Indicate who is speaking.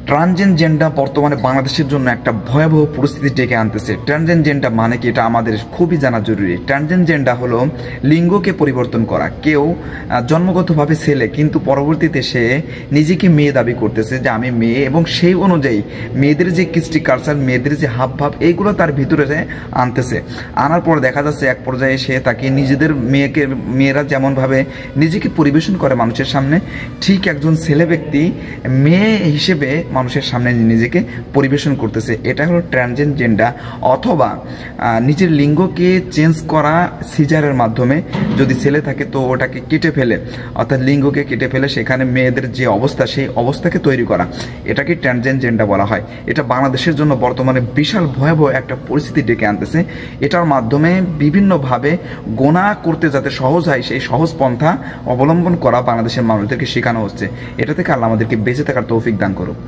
Speaker 1: Transgender বর্তমানে বাংলাদেশের জন্য একটা ভয়াবহ পরিস্থিতি ডেকে আনতেছে। ট্রান্সজেন্ডার মানে কি, এটা আমাদের খুবই জানা জরুরি। ট্রান্সজেন্ডার হলো লিঙ্গকে পরিবর্তন করা। কেউ জন্মগতভাবে ছেলে কিন্তু পরবর্তীতে সে নিজেকে মেয়ে দাবি করতেছে যে আমি মেয়ে, এবং সেই অনুযায়ী মেয়েদের যে কৃষ্টি কালচার, মেয়েদের যে হাবভাব, এইগুলো তার ভিতরে আনতেছে। আনার পর দেখা যাচ্ছে এক পর্যায়ে সে তাকে নিজেদের মেয়েরা যেমনভাবে নিজেকে পরিবেশন করে মানুষের সামনে, ঠিক একজন ছেলে ব্যক্তি মেয়ে হিসেবে মানুষের সামনে নিজেকে পরিবেশন করতেছে। এটা হলো ট্রান্সজেন্ডার, অথবা নিজের লিঙ্গকে চেঞ্জ করা সিজারের মাধ্যমে। যদি ছেলে থাকে তো ওটাকে কেটে ফেলে, অর্থাৎ লিঙ্গকে কেটে ফেলে সেখানে মেয়েদের যে অবস্থা সেই অবস্থাকে তৈরি করা, এটাকে ট্রান্সজেন্ডার বলা হয়। এটা বাংলাদেশের জন্য বর্তমানে বিশাল ভয়াবহ একটা পরিস্থিতি ডেকে আনতেছে। এটার মাধ্যমে বিভিন্নভাবে গোনা করতে যাতে সহজ হয় সেই সহজ পন্থা অবলম্বন করা বাংলাদেশের মানুষদেরকে শেখানো হচ্ছে। এটা থেকে আল্লাহ আমাদেরকে বেঁচে থাকার তৌফিক দান করুক।